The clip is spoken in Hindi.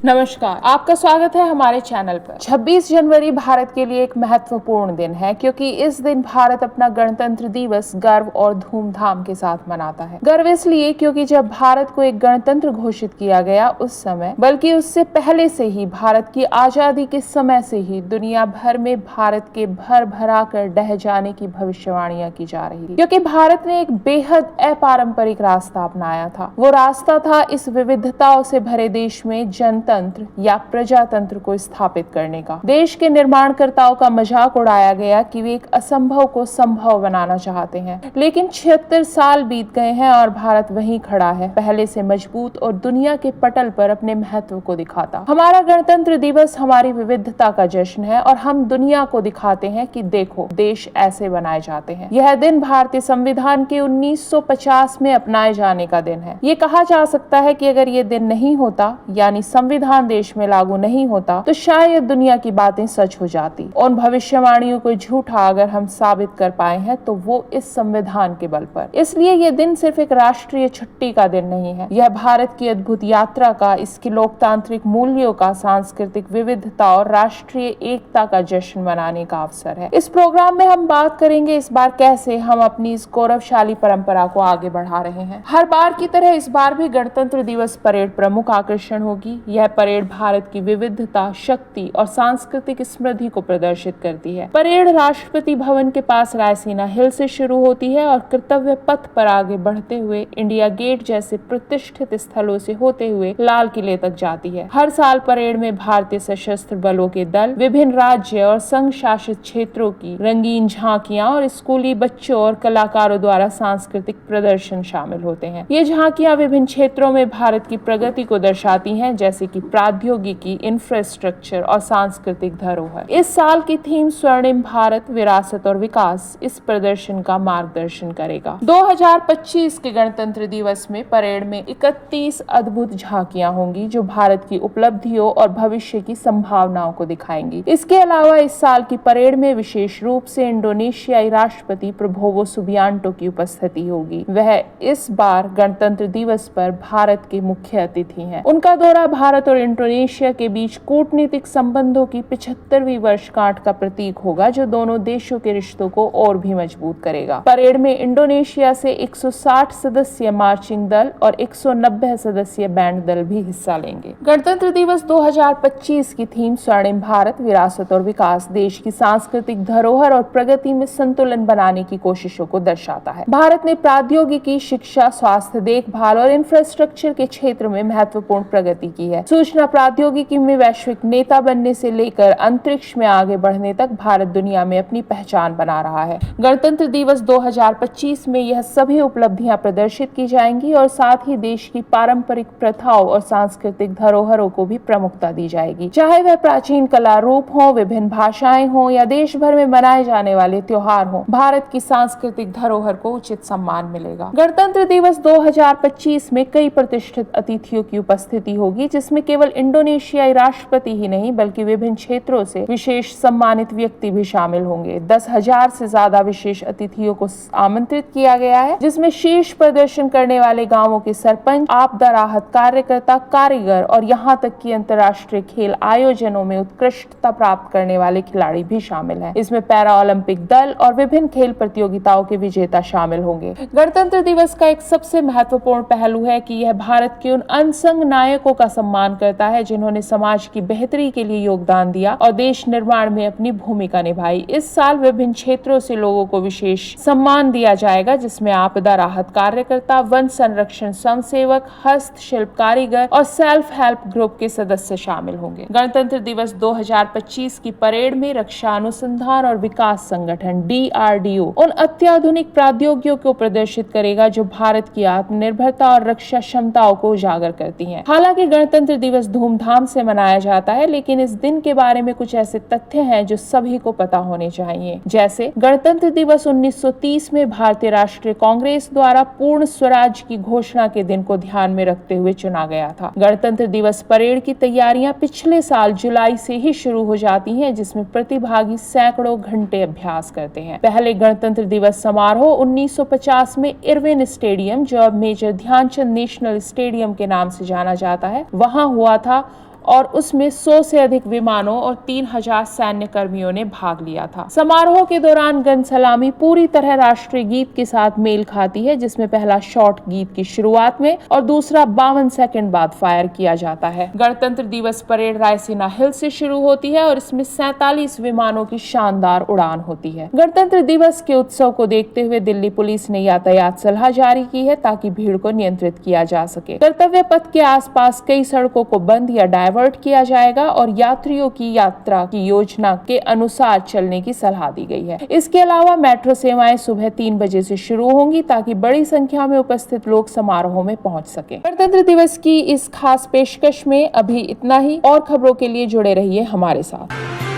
नमस्कार, आपका स्वागत है हमारे चैनल पर। 26 जनवरी भारत के लिए एक महत्वपूर्ण दिन है क्योंकि इस दिन भारत अपना गणतंत्र दिवस गर्व और धूमधाम के साथ मनाता है। गर्व इसलिए क्योंकि जब भारत को एक गणतंत्र घोषित किया गया उस समय, बल्कि उससे पहले से ही, भारत की आजादी के समय से ही दुनिया भर में भारत के भर भरा कर ढह जाने की भविष्यवाणियां की जा रही थी, क्योंकि भारत ने एक बेहद अपारंपरिक रास्ता अपनाया था। वो रास्ता था इस विविधताओं से भरे देश में जनता तंत्र या प्रजातंत्र को स्थापित करने का। देश के निर्माणकर्ताओं का मजाक उड़ाया गया कि वे एक असंभव को संभव बनाना चाहते हैं, लेकिन 76 साल बीत गए हैं और भारत वहीं खड़ा है, पहले से मजबूत और दुनिया के पटल पर अपने महत्व को दिखाता। हमारा गणतंत्र दिवस हमारी विविधता का जश्न है और हम दुनिया को दिखाते हैं कि देखो, देश ऐसे बनाए जाते हैं। यह दिन भारतीय संविधान के 1950 में अपनाए जाने का दिन है। ये कहा जा सकता है कि अगर ये दिन नहीं होता, यानी संविधान देश में लागू नहीं होता, तो शायद दुनिया की बातें सच हो जाती। उन भविष्यवाणियों को झूठा अगर हम साबित कर पाए हैं तो वो इस संविधान के बल पर। इसलिए ये दिन सिर्फ एक राष्ट्रीय छुट्टी का दिन नहीं है, यह भारत की अद्भुत यात्रा का, इसकी लोकतांत्रिक मूल्यों का, सांस्कृतिक विविधता और राष्ट्रीय एकता का जश्न मनाने का अवसर है। इस प्रोग्राम में हम बात करेंगे इस बार कैसे हम अपनी इस गौरवशाली परंपरा को आगे बढ़ा रहे हैं। हर बार की तरह इस बार भी गणतंत्र दिवस परेड प्रमुख आकर्षण होगी। यह परेड भारत की विविधता, शक्ति और सांस्कृतिक समृद्धि को प्रदर्शित करती है। परेड राष्ट्रपति भवन के पास रायसीना हिल से शुरू होती है और कर्तव्य पथ पर आगे बढ़ते हुए इंडिया गेट जैसे प्रतिष्ठित स्थलों से होते हुए लाल किले तक जाती है। हर साल परेड में भारतीय सशस्त्र बलों के दल, विभिन्न राज्य और संघ शासित क्षेत्रों की रंगीन झांकियां और स्कूली बच्चों और कलाकारों द्वारा सांस्कृतिक प्रदर्शन शामिल होते हैं। ये झांकियां विभिन्न क्षेत्रों में भारत की प्रगति को दर्शाती हैं, जैसे कि प्रौद्योगिकी, इंफ्रास्ट्रक्चर और सांस्कृतिक धरोहर। इस साल की थीम स्वर्णिम भारत, विरासत और विकास इस प्रदर्शन का मार्गदर्शन करेगा। 2025 के गणतंत्र दिवस में परेड में 31 अद्भुत झांकियां होंगी जो भारत की उपलब्धियों और भविष्य की संभावनाओं को दिखाएंगी। इसके अलावा इस साल की परेड में विशेष रूप से इंडोनेशियाई राष्ट्रपति प्रबोवो सुबियांटो की उपस्थिति होगी। वह इस बार गणतंत्र दिवस पर भारत के मुख्य अतिथि हैं। उनका दौरा भारत और इंडोनेशिया के बीच कूटनीतिक संबंधों की 75वीं वर्षगांठ का प्रतीक होगा, जो दोनों देशों के रिश्तों को और भी मजबूत करेगा। परेड में इंडोनेशिया से 160 सदस्यीय मार्चिंग दल और 190 सदस्यीय बैंड दल भी हिस्सा लेंगे। गणतंत्र दिवस 2025 की थीम स्वर्णिम भारत, विरासत और विकास देश की सांस्कृतिक धरोहर और प्रगति में संतुलन बनाने की कोशिशों को दर्शाता है। भारत ने प्रौद्योगिकी, शिक्षा, स्वास्थ्य देखभाल और इंफ्रास्ट्रक्चर के क्षेत्र में महत्वपूर्ण प्रगति की है। सूचना प्रौद्योगिकी में वैश्विक नेता बनने से लेकर अंतरिक्ष में आगे बढ़ने तक भारत दुनिया में अपनी पहचान बना रहा है। गणतंत्र दिवस 2025 में यह सभी उपलब्धियां प्रदर्शित की जाएंगी और साथ ही देश की पारंपरिक प्रथाओं और सांस्कृतिक धरोहरों को भी प्रमुखता दी जाएगी। चाहे वह प्राचीन कला रूप हो, विभिन्न भाषाएं हो या देश भर में मनाए जाने वाले त्योहार हो, भारत की सांस्कृतिक धरोहर को उचित सम्मान मिलेगा। गणतंत्र दिवस 2025 में कई प्रतिष्ठित अतिथियों की उपस्थिति होगी, जिसमें केवल इंडोनेशियाई राष्ट्रपति ही नहीं बल्कि विभिन्न क्षेत्रों से विशेष सम्मानित व्यक्ति भी शामिल होंगे। 10,000 से ज्यादा विशेष अतिथियों को आमंत्रित किया गया है, जिसमें शीर्ष प्रदर्शन करने वाले गांवों के सरपंच, आपदा राहत कार्यकर्ता, कारीगर और यहाँ तक कि अंतर्राष्ट्रीय खेल आयोजनों में उत्कृष्टता प्राप्त करने वाले खिलाड़ी भी शामिल हैं। इसमें पैरा ओलंपिक दल और विभिन्न खेल प्रतियोगिताओं के विजेता शामिल होंगे। गणतंत्र दिवस का एक सबसे महत्वपूर्ण पहलू है कि यह भारत के उन अनसंग नायकों का सम्मान करता है जिन्होंने समाज की बेहतरी के लिए योगदान दिया और देश निर्माण में अपनी भूमिका निभाई। इस साल विभिन्न क्षेत्रों से लोगों को विशेष सम्मान दिया जाएगा, जिसमें आपदा राहत कार्यकर्ता, वन संरक्षण स्वयंसेवक, हस्तशिल्प कारीगर और सेल्फ हेल्प ग्रुप के सदस्य शामिल होंगे। गणतंत्र दिवस 2025 की परेड में रक्षा अनुसंधान और विकास संगठन DRDO उन अत्याधुनिक प्रौद्योगिकियों को प्रदर्शित करेगा जो भारत की आत्मनिर्भरता और रक्षा क्षमताओं को उजागर करती हैं। हालांकि गणतंत्र दिवस धूमधाम से मनाया जाता है, लेकिन इस दिन के बारे में कुछ ऐसे तथ्य हैं जो सभी को पता होने चाहिए। जैसे गणतंत्र दिवस 1930 में भारतीय राष्ट्रीय कांग्रेस द्वारा पूर्ण स्वराज की घोषणा के दिन को ध्यान में रखते हुए चुना गया था। गणतंत्र दिवस परेड की तैयारियां पिछले साल जुलाई से ही शुरू हो जाती हैं, जिसमें प्रतिभागी सैकड़ों घंटे अभ्यास करते हैं। पहले गणतंत्र दिवस समारोह 1950 में इरविन स्टेडियम, जो अब मेजर ध्यानचंद नेशनल स्टेडियम के नाम से जाना जाता है, वहां हुआ था और उसमें 100 से अधिक विमानों और 3000 सैन्य कर्मियों ने भाग लिया था। समारोह के दौरान गन सलामी पूरी तरह राष्ट्रीय गीत के साथ मेल खाती है, जिसमें पहला शॉट गीत की शुरुआत में और दूसरा 52 सेकंड बाद फायर किया जाता है। गणतंत्र दिवस परेड रायसीना हिल से शुरू होती है और इसमें 47 विमानों की शानदार उड़ान होती है। गणतंत्र दिवस के उत्सव को देखते हुए दिल्ली पुलिस ने यातायात सलाह जारी की है ताकि भीड़ को नियंत्रित किया जा सके। कर्तव्य पथ के आसपास कई सड़कों को बंद या डायवर्ट किया जाएगा और यात्रियों की यात्रा की योजना के अनुसार चलने की सलाह दी गई है। इसके अलावा मेट्रो सेवाएं सुबह 3 बजे से शुरू होंगी ताकि बड़ी संख्या में उपस्थित लोग समारोह में पहुंच सके। गणतंत्र दिवस की इस खास पेशकश में अभी इतना ही। और खबरों के लिए जुड़े रहिए हमारे साथ।